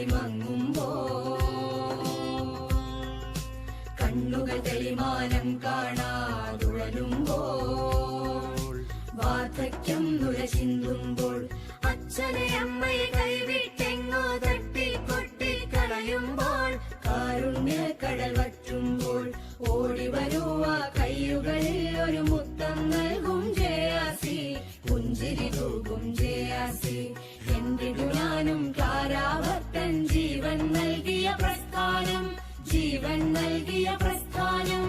ഒളിമങ്ങുമ്പോ കണ്ണുകൾ തെളിമാനം കാണാതുഴലുമ്പോ വാർദ്ധക്യം നുരചിന്തുമ്പോൾ അച്ഛനെ അമ്മയെ കൈവിട്ടെങ്ങോ തട്ടിക്കൊട്ടി കളയുമ്പോൾ കാരുണ്യക്കടൽ വറ്റുമ്പോൾ ഓടിവരുവ കയ്യുകളിൽ ഒരു മുത്തം നൽകും ജയാസി പുഞ്ചിരി തൂകും ജയാസി എന്റെ ഞാനും ക്ലാരാവർത്തൻ ജീവൻ നൽകിയ പ്രസ്ഥാനം ജീവൻ നൽകിയ പ്രസ്ഥാനം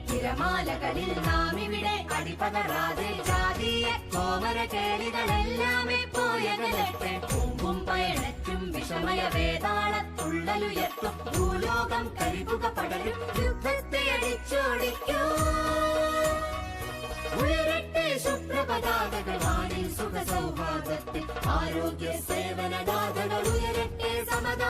തിരമാലകളിൽ നാം ഇവിടെ അടിപതറാതെ ജാതീയ കോമര കേളികളെല്ലാമേ പോയകലട്ടെ പൂമ്പും പയണറ്റും വിഷമയ വേതാളത്തുള്ളലുയർത്തും ഭൂലോകം കരിപുക പടരും യുദ്ധത്തെ അടിച്ചോടിക്കൂ ഉയരട്ടെ ശുഭ്രപതാകകൾ വാനിൽ സുഖ സൗഹാർദ്ദത്തിൽ ആരോഗ്യ സേവനഗാഥകൾ ഉയരട്ടെ സമത